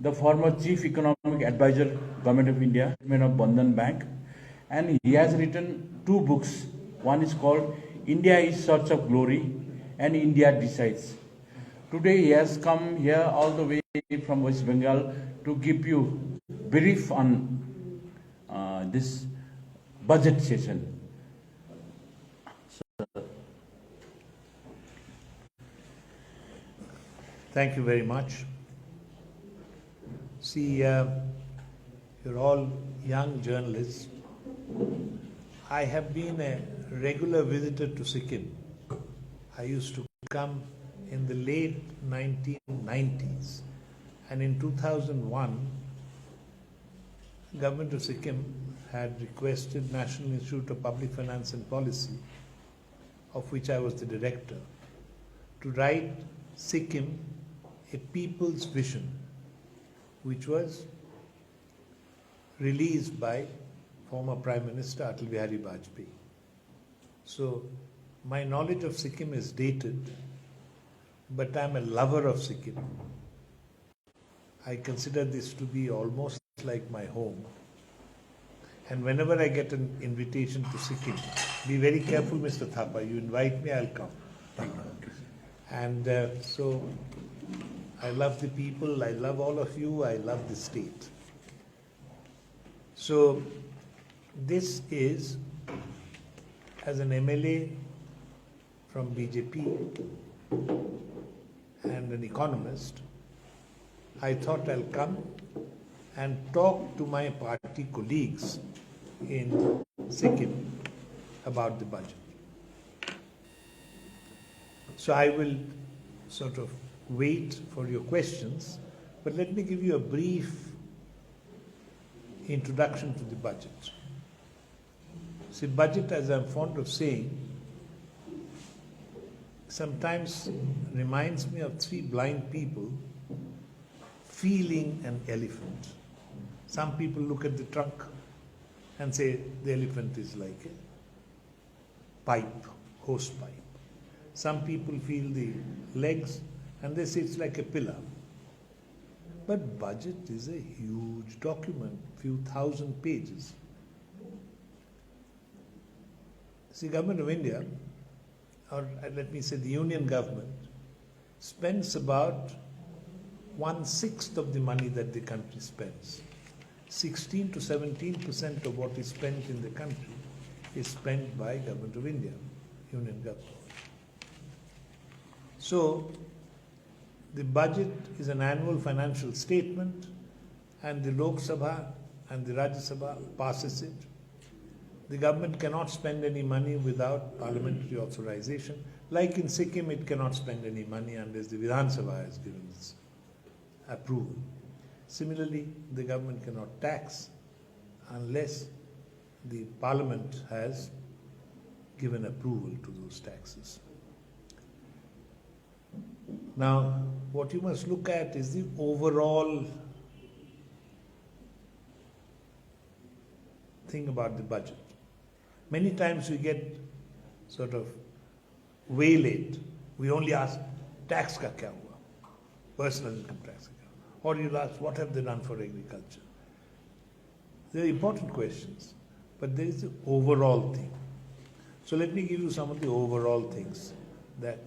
the former Chief Economic Advisor, Government of India, Chairman of Bandhan Bank, and he has written two books. One is called India is Search of Glory and India Decides. Today he has come here all the way from West Bengal to give you brief on this budget session. Thank you very much. See, you're all young journalists. I have been a regular visitor to Sikkim. I used to come in the late 1990s, and in 2001, Government of Sikkim had requested National Institute of Public Finance and Policy, of which I was the director, to write Sikkim a People's Vision, which was released by former Prime Minister Atal Bihari Vajpayee. So my knowledge of Sikkim is dated, but I'm a lover of Sikkim. I consider this to be almost like my home. And whenever I get an invitation to Sikkim, be very careful, Mr. Thapa, you invite me, I'll come. And so I love the people, I love all of you, I love the state. So this is, as an MLA from BJP and an economist, I thought I'll come and talk to my party colleagues in Sikkim about the budget. So I will sort of wait for your questions, but let me give you a brief introduction to the budget. See, budget, as I'm fond of saying, sometimes reminds me of three blind people feeling an elephant. Some people look at the trunk and say the elephant is like a pipe, hose pipe. Some people feel the legs and they say it's like a pillar. But budget is a huge document, few thousand pages. See, Government of India, or let me say the Union government, spends about 1/6 of the money that the country spends. 16 to 17% of what is spent in the country is spent by Government of India, Union government. So, the budget is an annual financial statement, and the Lok Sabha and the Rajya Sabha passes it. The government cannot spend any money without parliamentary authorization. Like in Sikkim, it cannot spend any money unless the Vidhan Sabha has given its approval. Similarly, the government cannot tax unless the parliament has given approval to those taxes. Now, what you must look at is the overall thing about the budget. Many times we get sort of waylaid. We only ask, tax ka kya hua? Personal income tax ka kya hua? Or you'll ask, what have they done for agriculture? They're important questions, but there is the overall thing. So let me give you some of the overall things that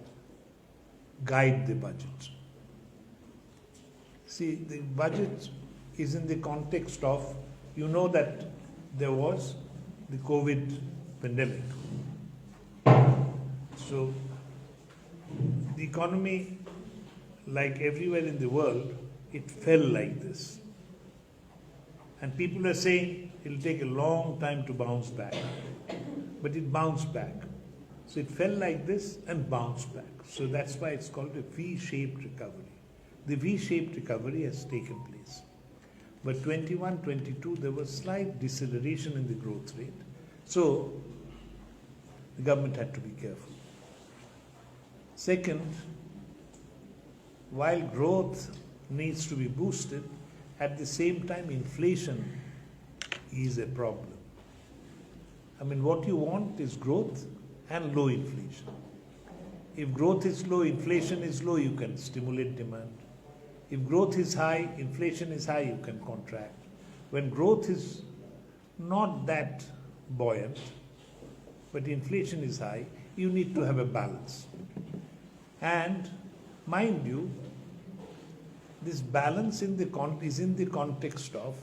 guide the budget. See, the budget is in the context of, you know that there was the COVID pandemic. So, the economy, like everywhere in the world, it fell like this. And people are saying it'll take a long time to bounce back. But it bounced back. So it fell like this and bounced back. So that's why it's called a V-shaped recovery. The V-shaped recovery has taken place. But 21, 22, there was slight deceleration in the growth rate. So the government had to be careful. Second, while growth needs to be boosted, at the same time inflation is a problem. I mean, what you want is growth and low inflation. If growth is low, inflation is low, you can stimulate demand. If growth is high, inflation is high, you can contract. When growth is not that buoyant, but inflation is high, you need to have a balance. And mind you, this balance is in the context of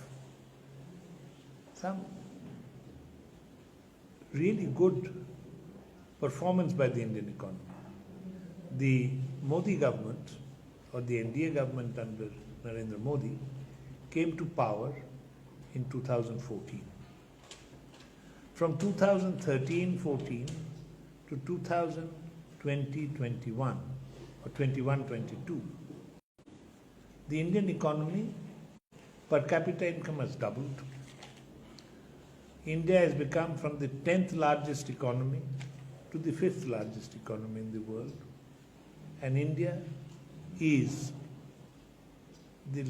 some really good performance by the Indian economy. The Modi government, or the NDA government under Narendra Modi, came to power in 2014. From 2013-14 to 2020-21 or 21-22, the Indian economy per capita income has doubled. India has become from the 10th largest economy to the 5th largest economy in the world. And India is the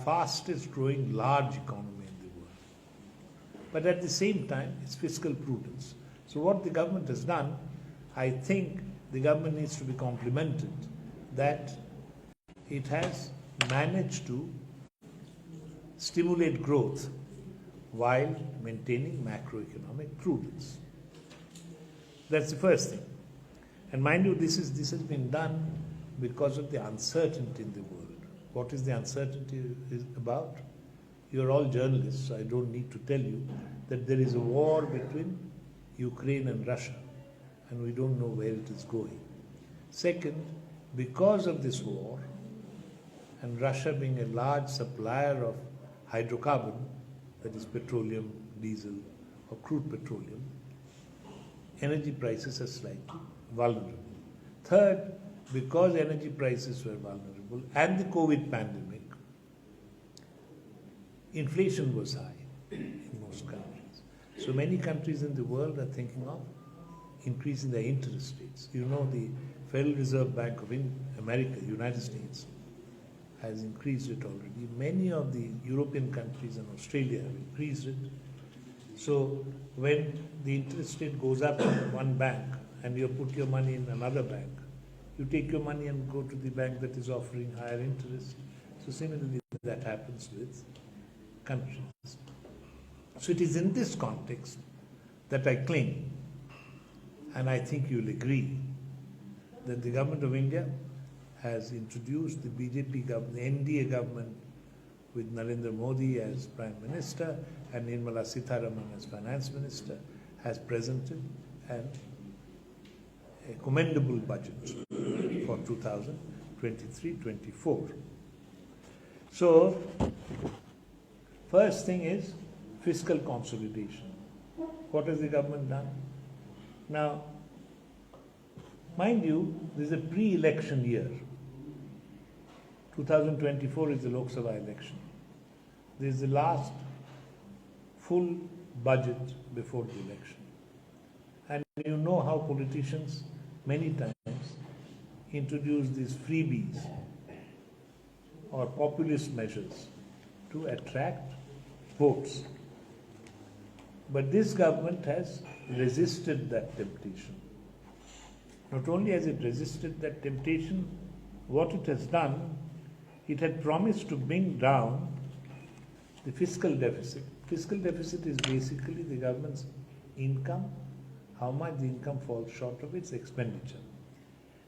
fastest growing large economy in the world. But at the same time, it's fiscal prudence. So what the government has done, I think the government needs to be complimented that it has managed to stimulate growth while maintaining macroeconomic prudence. That's the first thing. And mind you, this has been done because of the uncertainty in the world. What is the uncertainty about? You're all journalists, so I don't need to tell you that there is a war between Ukraine and Russia, and we don't know where it is going. Second, because of this war, and Russia being a large supplier of hydrocarbon, that is petroleum, diesel, or crude petroleum, energy prices are slightly vulnerable. Third, because energy prices were vulnerable and the COVID pandemic, inflation was high in most countries. So many countries in the world are thinking of increasing their interest rates. You know, the Federal Reserve Bank of America, United States, has increased it already. Many of the European countries and Australia have increased it. So when the interest rate goes up in one bank and you put your money in another bank, you take your money and go to the bank that is offering higher interest. So similarly, that happens with countries. So it is in this context that I claim, and I think you'll agree, that the government of India has introduced the BJP government, the NDA government, with Narendra Modi as Prime Minister and Nirmala Sitharaman as Finance Minister, has presented a commendable budget for 2023-24. So, first thing is fiscal consolidation. What has the government done? Now, mind you, this is a pre-election year. 2024 is the Lok Sabha election. This is the last full budget before the election. And you know how politicians many times introduce these freebies or populist measures to attract votes. But this government has resisted that temptation. Not only has it resisted that temptation, what it has done, it had promised to bring down the fiscal deficit. Fiscal deficit is basically the government's income, how much the income falls short of its expenditure.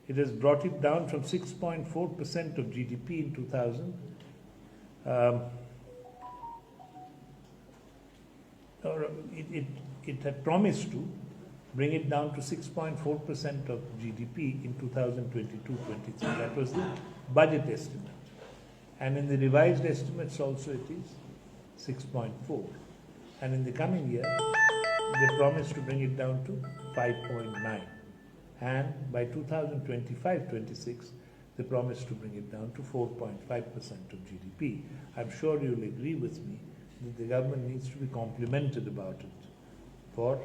It has brought it down from 6.4% of GDP in 2000. It had promised to bring it down to 6.4% of GDP in 2022-23. That was the budget estimate. And in the revised estimates also it is 6.4. And in the coming year, they promised to bring it down to 5.9. And by 2025-26, they promised to bring it down to 4.5% of GDP. I'm sure you'll agree with me that the government needs to be complimented about it for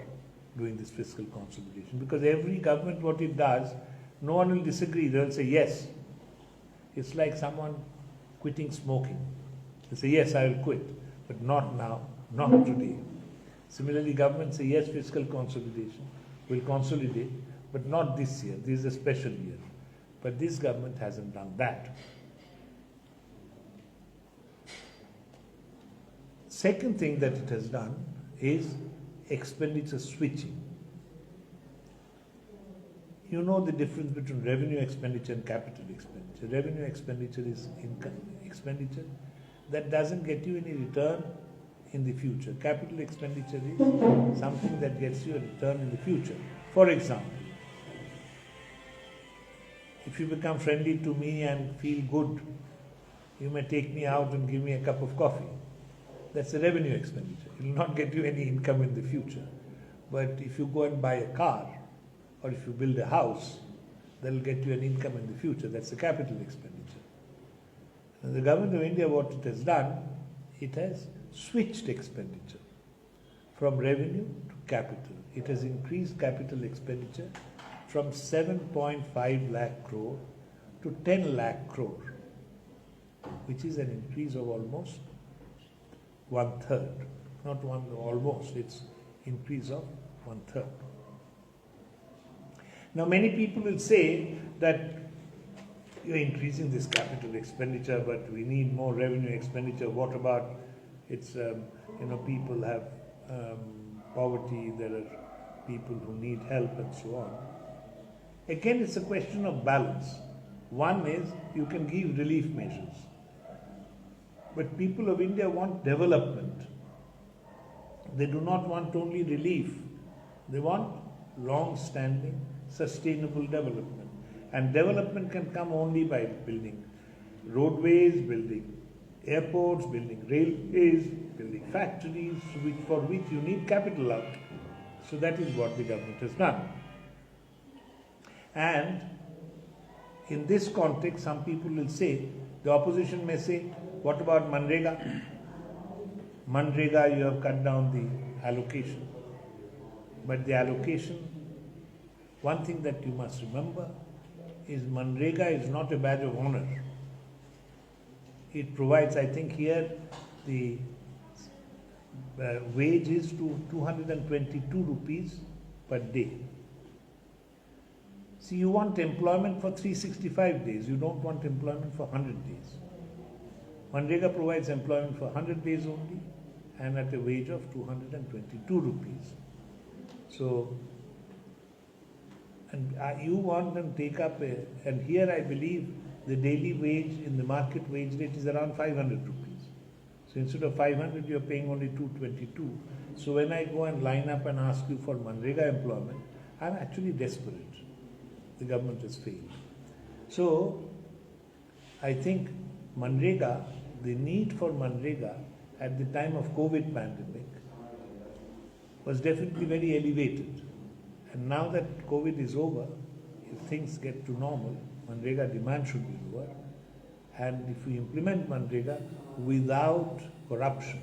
doing this fiscal consolidation. Because every government, what it does, no one will disagree. They'll say, yes. It's like someone quitting smoking. They say, yes, I will quit, but not now, not today. Similarly, government say, yes, fiscal consolidation, will consolidate, but not this year. This is a special year. But this government hasn't done that. Second thing that it has done is expenditure switching. You know the difference between revenue expenditure and capital expenditure. Revenue expenditure is income expenditure that doesn't get you any return in the future. Capital expenditure is something that gets you a return in the future. For example, if you become friendly to me and feel good, you may take me out and give me a cup of coffee. That's a revenue expenditure. It will not get you any income in the future. But if you go and buy a car, or if you build a house, that will get you an income in the future. That's a capital expenditure. And the government of India, what it has done, it has switched expenditure from revenue to capital. It has increased capital expenditure from 7.5 lakh crore to 10 lakh crore, which is an increase of almost 1/3. Not one, almost, it's increase of 1/3. Now many people will say that you're increasing this capital expenditure, but we need more revenue expenditure. What about people have poverty, there are people who need help and so on. Again, it's a question of balance. One is you can give relief measures, but people of India want development. They do not want only relief. They want long-standing, sustainable development. And development can come only by building roadways, building airports, building railways, building factories, for which you need capital out. So that is what the government has done. And in this context, some people will say, the opposition may say, what about Manrega? Manrega, you have cut down the allocation. But the allocation, one thing that you must remember is Manrega is not a badge of honor. It provides, I think here, the wage is to 222 rupees per day. See, you want employment for 365 days. You don't want employment for 100 days. Manrega provides employment for 100 days only and at a wage of 222 rupees. So, and you want them to take up and here I believe the daily wage in the market wage rate is around 500 rupees. So instead of 500, you're paying only 222. So when I go and line up and ask you for Manrega employment, I'm actually desperate. The government has failed. So I think Manrega, the need for Manrega at the time of COVID pandemic was definitely very elevated. And now that COVID is over, if things get to normal, Manrega demand should be lower. And if we implement Manrega without corruption,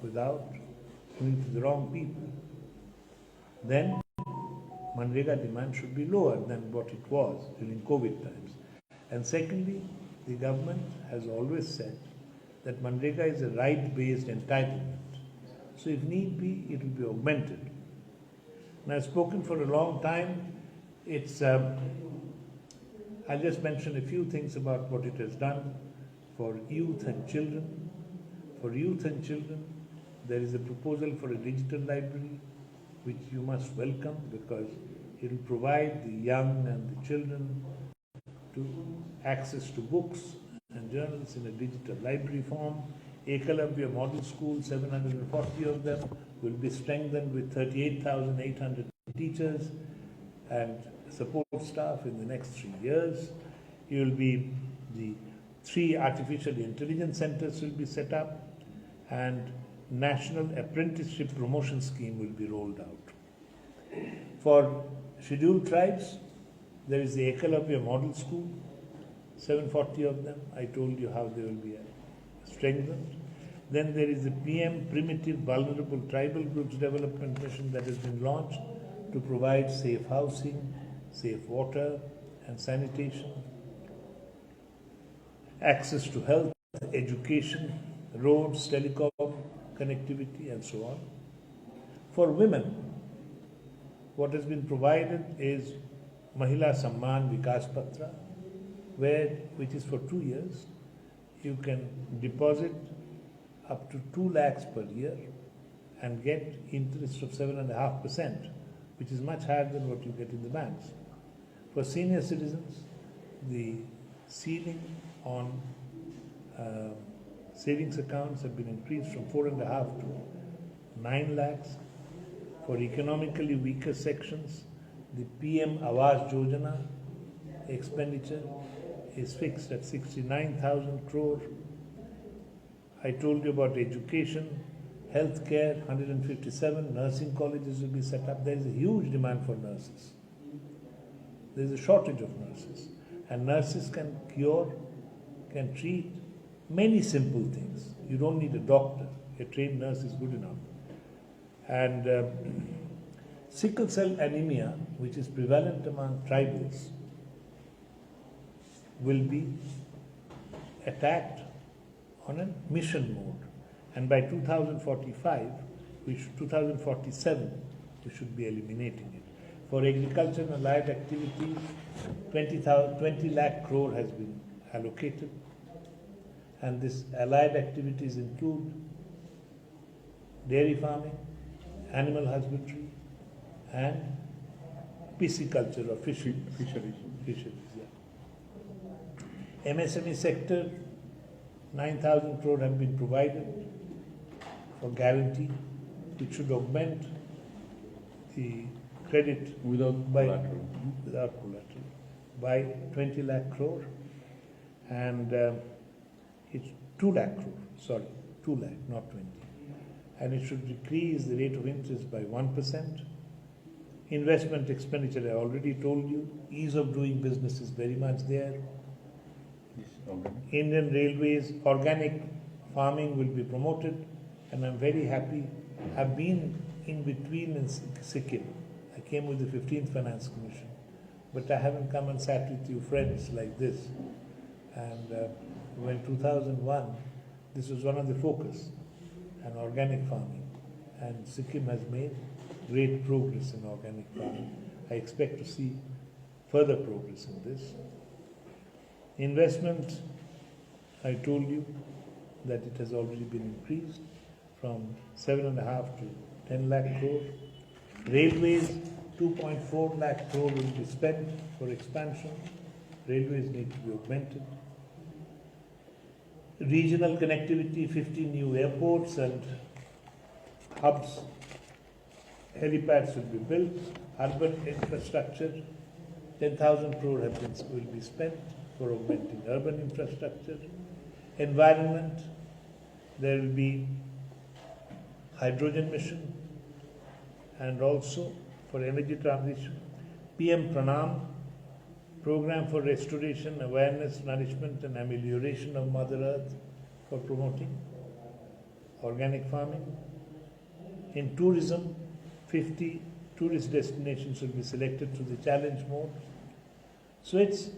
without going to the wrong people, then Manrega demand should be lower than what it was during COVID times. And secondly, the government has always said that Manrega is a right-based entitlement. So if need be, it will be augmented. And I've spoken for a long time. I'll just mention a few things about what it has done for youth and children. For youth and children, there is a proposal for a digital library, which you must welcome because it will provide the young and the children to access to books and journals in a digital library form. Ekalavya Model School, 740 of them, will be strengthened with 38,800 teachers and support staff in the next 3 years. The 3 artificial intelligence centers will be set up and National Apprenticeship Promotion Scheme will be rolled out. For scheduled tribes, there is the Ekalavya Model School, 740 of them. I told you how they will be strengthened. Then there is the PM Primitive Vulnerable Tribal Groups Development Mission that has been launched to provide safe housing, safe water and sanitation, access to health, education, roads, telecom, connectivity and so on. For women, what has been provided is Mahila Samman Vikas Patra, which is for 2 years. You can deposit up to 2 lakhs per year and get interest of 7.5%, which is much higher than what you get in the banks. For senior citizens, the ceiling on savings accounts have been increased from 4.5 to 9 lakhs. For economically weaker sections, the PM Awas Yojana expenditure is fixed at 69,000 crore. I told you about education, healthcare, 157 nursing colleges will be set up. There is a huge demand for nurses. There is a shortage of nurses. And nurses can cure, can treat many simple things. You don't need a doctor. A trained nurse is good enough. And sickle cell anemia, which is prevalent among tribals, will be attacked on a mission mode. And by 2047, we should be eliminating it. For agriculture and allied activities, 20 lakh crore has been allocated. And this allied activities include dairy farming, animal husbandry, and pisciculture or fisheries. MSME sector, 9,000 crore have been provided for guarantee, which should augment the credit without collateral by 20 lakh crore, and it's 2 lakh crore, 2 lakh, not 20. And it should decrease the rate of interest by 1%. Investment expenditure, I already told you. Ease of doing business is very much there. Indian Railways, organic farming will be promoted, and I'm very happy. I've been in between in Sikkim. I came with the 15th Finance Commission, but I haven't come and sat with you friends like this. And when 2001, this was one of the focus, and organic farming. And Sikkim has made great progress in organic farming. I expect to see further progress in this. Investment, I told you that it has already been increased from 7.5 to 10 lakh crore. Railways, 2.4 lakh crore will be spent for expansion. Railways need to be augmented. Regional connectivity, 50 new airports and hubs. Helipads will be built. Urban infrastructure, 10,000 crore will be spent for augmenting urban infrastructure. Environment, there will be hydrogen mission, and also for energy transition, PM Pranam, program for restoration, awareness, nourishment and amelioration of Mother Earth for promoting organic farming. In tourism, 50 tourist destinations will be selected through the challenge mode. So it's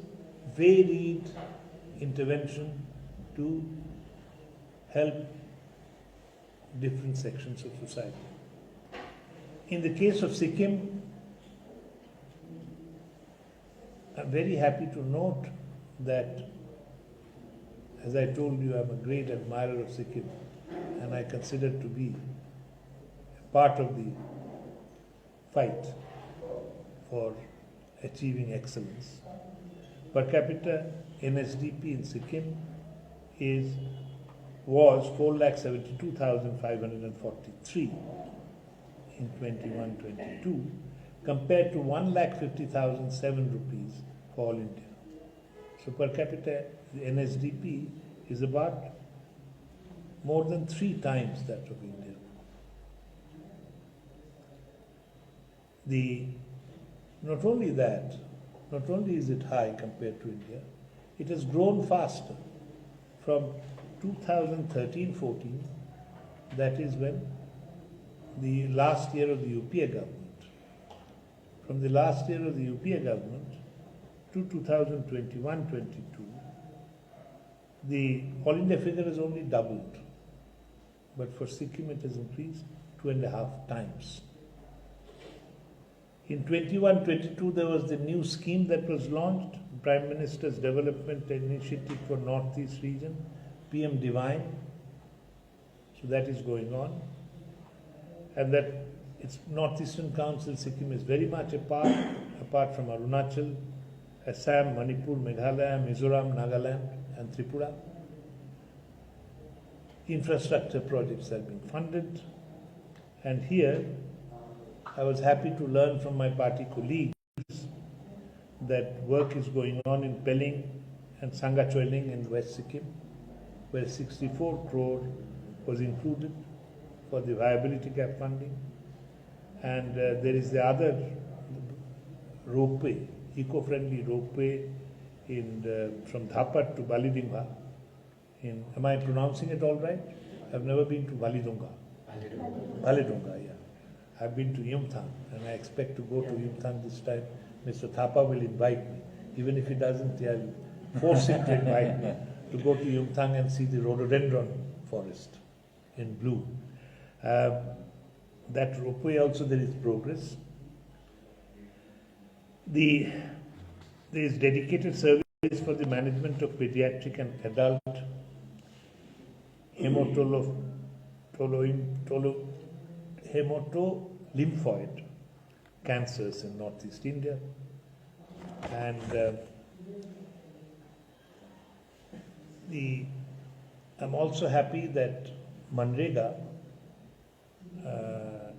varied intervention to help different sections of society. In the case of Sikkim, I'm very happy to note that, as I told you, I'm a great admirer of Sikkim, and I consider to be part of the fight for achieving excellence. Per capita NSDP in Sikkim was 4,72,543 in 21-22, compared to 1,50,007 rupees for all India. So per capita, the NSDP is about more than 3 times that of India. Not only is it high compared to India, it has grown faster from 2013-14, that is when the last year of the UPA government. From the last year of the UPA government to 2021-22, the All India figure has only doubled. But for Sikkim it has increased 2.5 times. In 21-22 there was the new scheme that was launched, Prime Minister's Development Initiative for Northeast Region, PM Divine. So that is going on. And that it's Northeastern Council, Sikkim is very much apart from Arunachal, Assam, Manipur, Meghalaya, Mizoram, Nagaland and Tripura. Infrastructure projects have been funded. And here, I was happy to learn from my party colleagues that work is going on in Pelling and Sangachoiling in West Sikkim, where 64 crore was included for the viability gap funding. And there is the other ropeway, eco-friendly ropeway from Dhapat to Balidingha. Am I pronouncing it all right? I've never been to Balidunga. Balidunga, yeah. I've been to Yumthang, and I expect to go to Yumthang this time. Mr. Thapa will invite me. Even if he doesn't, I'll force him to invite me to go to Yumthang and see the rhododendron forest in blue. That ropeway also there is progress. There is dedicated service for the management of pediatric and adult hematolymphoid cancers in Northeast India. And I'm also happy that Manrega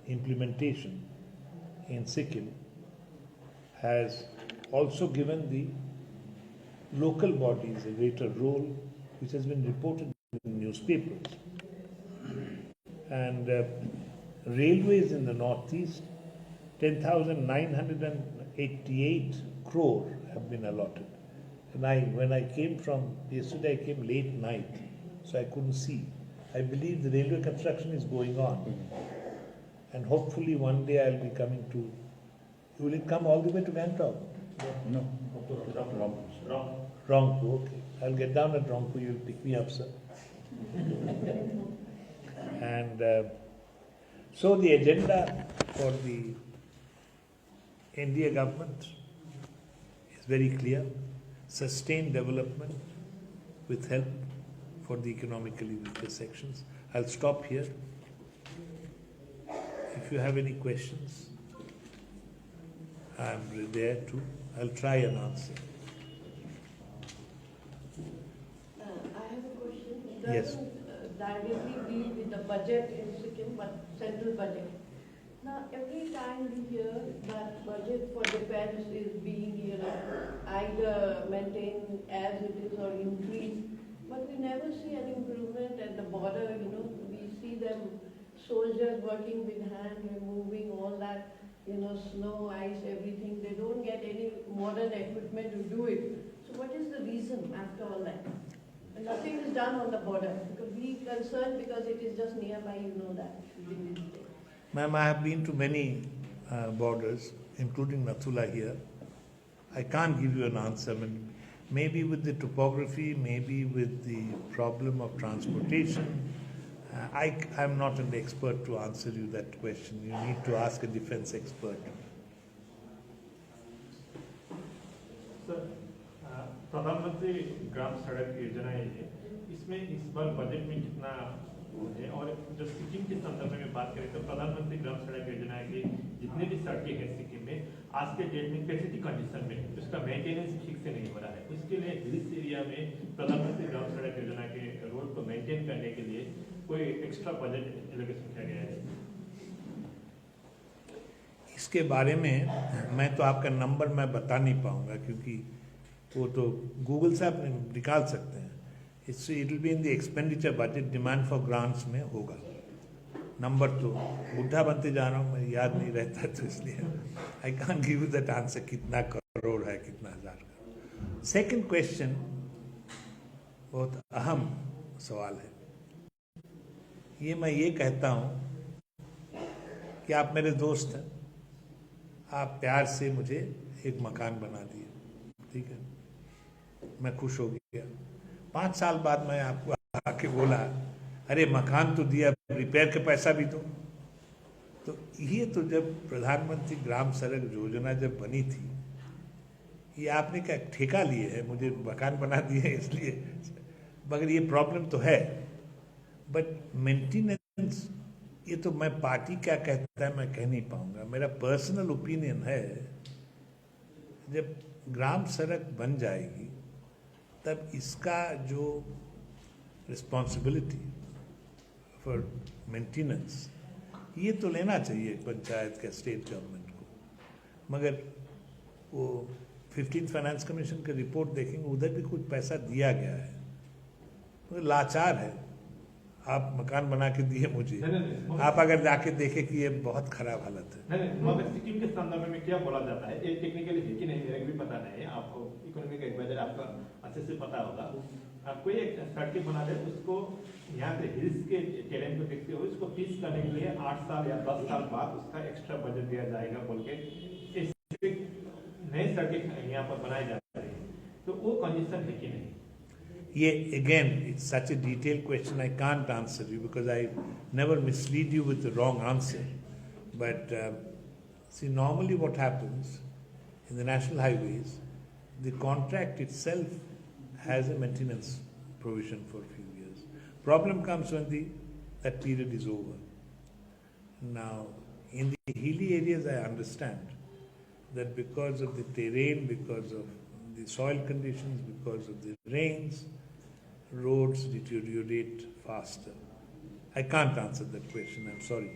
implementation in Sikkim has also given the local bodies a greater role, which has been reported in newspapers. And railways in the Northeast, 10,988 crore have been allotted. And when I came yesterday I came late night, so I couldn't see. I believe the railway construction is going on. And hopefully one day I'll be coming to, will it come all the way to Gangtok? No. Rangpo, okay. I'll get down at Rangpo, you'll pick me up, sir. And so the agenda for the NDA government is very clear. Sustained development with help for the economically weaker sections. I'll stop here. If you have any questions, I'm there too. I'll try and answer. I have a question. It Yes. doesn't directly deal with the budget in Sikkim, but central budget. Now, every time we hear that budget for defense is being, either maintained as it is or increased, but we never see an improvement at the border. We see them soldiers working with hand, removing all that, snow, ice, everything. They don't get any modern equipment to do it. So what is the reason after all that? And nothing is done on the border, because we are concerned because it is just nearby, that. Ma'am, I have been to many borders, including Nathula here. I can't give you an answer. Maybe with the topography, maybe with the problem of transportation. I'm not an expert to answer you that question. You need to ask a defense expert. Sir, प्रधानमंत्री ग्राम सड़क योजना है, इसमें इस बार budget में कितना है? और जो सिक्किम के संदर्भ में बात करें तो प्रधानमंत्री ग्राम सड़क योजना के जितने भी सड़कें हैं सिक्किम में आज के डेट में कैसी कंडीशन में उसका मेंटेनेंस ठीक से नहीं हो रहा है। उसके लिए हिल्स एरिया में प्रधानमंत्री ग्राम सड़क योजना के रोड को मेंटेन करने के लिए कोई एक्स्ट्रा बजट एलोकेशन किया गया है? इसके बारे में मैं तो आपका नंबर मैं बता नहीं पाऊंगा, क्योंकि वो तो गूगल से आप निकाल सकते हैं। It will be in the expenditure budget, demand for grants में होगा। नंबर तो बुढ़ा बनते जा रहा हूँ, मैं याद नहीं रहता, तो इसलिए I can't give you that answer कितना करोड़ है कितना हजार का। सेकंड क्वेश्चन बहुत अहम सवाल है। मैं ये कहता हूँ कि आप मेरे दोस्त हैं, आप प्यार से मुझे एक मकान बना दिए, ठीक है, मैं खुश हो गया। 5 साल बाद मैं आपको आके बोला, अरे मकान तो दिया, रिपेयर के पैसा भी दो। तो ये तो जब प्रधानमंत्री ग्राम सड़क योजना जब बनी थी, ये आपने क्या ठेका लिए है, मुझे मकान बना दिए इसलिए, मगर ये प्रॉब्लम तो है। बट मेंटेनेंस ये तो मैं पार्टी क्या कहता है मैं कह नहीं पाऊंगा. मेरा पर्सनल ओपिनियन है जब ग्राम सड़क बन जाएगी तब इसका जो रिस्पॉन्सिबिलिटी फॉर मेंटेनेंस ये तो लेना चाहिए पंचायत का, स्टेट गवर्नमेंट को. मगर वो 15th फाइनेंस कमीशन की रिपोर्ट देखेंगे, उधर भी कुछ पैसा दिया गया है. तो लाचार है. आप मकान बना के दिए मुझे, आप अगर जाके देखें कि ये बहुत खराब हालत है. नहीं मगर सिक्किम के संदर्भ में क्या बोला जाता है, ये टेक्निकली है कि नहीं मेरे को भी पता नहीं है. आपको इकोनॉमिक एडवाइजर आपका अच्छे से पता होगा. आप कोई एक सड़क बना दे उसको यहाँ पे हिल्स के टेरेन को देखते हुए उसको फीस करने के लिए 8 साल या 10 साल बाद उसका एक्स्ट्रा बजट दिया जाएगा बोल के नई सड़कें यहाँ पर बनाई जा रही है. तो वो कंडीशन है कि नहीं? Again, it's such a detailed question, I can't answer you because I never mislead you with the wrong answer. But see, normally what happens in the national highways, the contract itself has a maintenance provision for a few years. Problem comes when that period is over. Now, in the hilly areas, I understand that because of the terrain, because of the soil conditions, because of the rains, roads deteriorate faster. I can't answer that question, I'm sorry.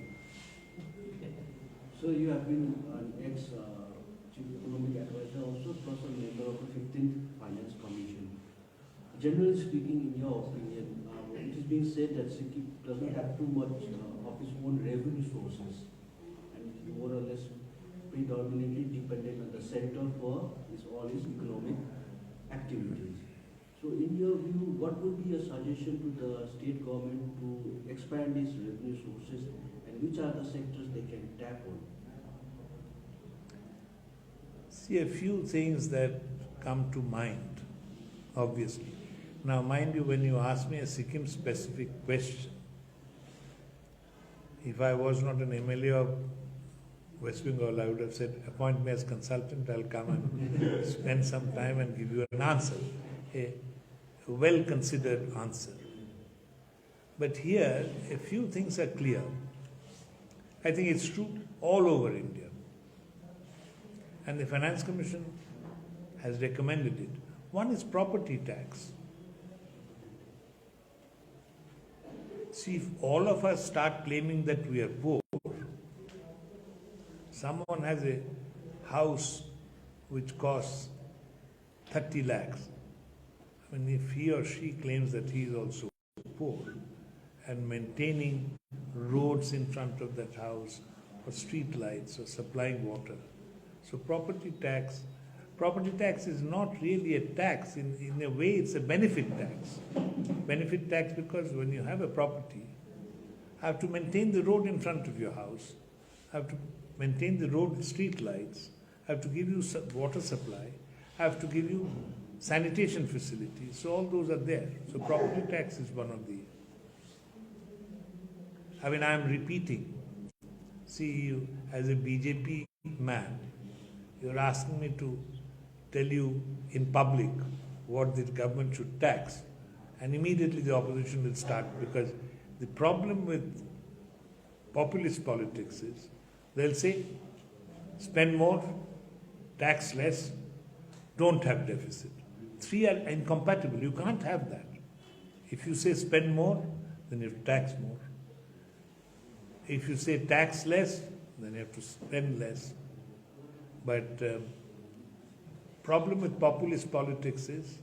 So you have been an ex-chief economic advisor, also plus a member of the 15th Finance Commission. Generally speaking, in your opinion, it is being said that Sikkim does not have too much of its own revenue sources and is more or less predominantly dependent on the center for all its economic activities. So in your view, what would be a suggestion to the state government to expand its revenue sources and which are the sectors they can tap on? See, a few things that come to mind, obviously. Now, mind you, when you ask me a Sikkim specific question, if I was not an MLA of West Bengal, I would have said, appoint me as consultant, I'll come and spend some time and give you an answer. A well-considered answer. But here, a few things are clear. I think it's true all over India. And the Finance Commission has recommended it. One is property tax. See, if all of us start claiming that we are poor, someone has a house which costs 30 lakhs. And if he or she claims that he is also poor and maintaining roads in front of that house or street lights or supplying water. So property tax is not really a tax. In a way, it's a benefit tax. Benefit tax because when you have a property, I have to maintain the road in front of your house. I have to maintain the road street lights. I have to give you water supply. I have to give you sanitation facilities, so all those are there. So property tax is one of the. I mean, I am repeating. See, you as a BJP man, you're asking me to tell you in public what the government should tax, and immediately the opposition will start because the problem with populist politics is they'll say, spend more, tax less, don't have deficit. Three are incompatible. You can't have that. If you say spend more, then you have to tax more. If you say tax less, then you have to spend less. But problem with populist politics is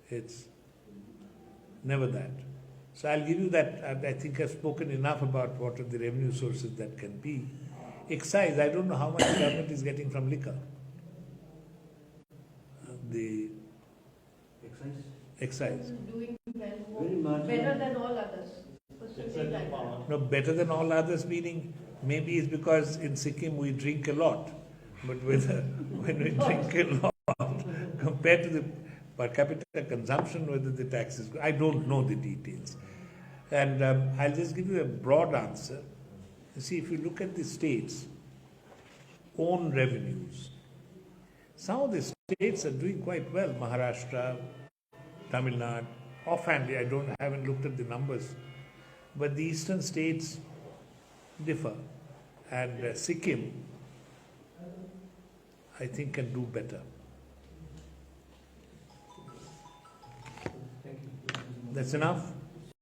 it's never that. So I'll give you that. I think I've spoken enough about what are the revenue sources that can be. Excise, I don't know how much the government is getting from liquor. The excise. Doing Very well, marginal. better than all others. Percentage like that. No, better than all others meaning maybe it's because in Sikkim we drink a lot. But when we drink a lot compared to the per capita consumption, whether the tax is good, I don't know the details. And I'll just give you a broad answer. You see, if you look at the states' own revenues, some of the states are doing quite well. Maharashtra, Tamil Nadu, offhandly, haven't looked at the numbers. but the eastern states differ, and Sikkim, I think, can do better. That's enough?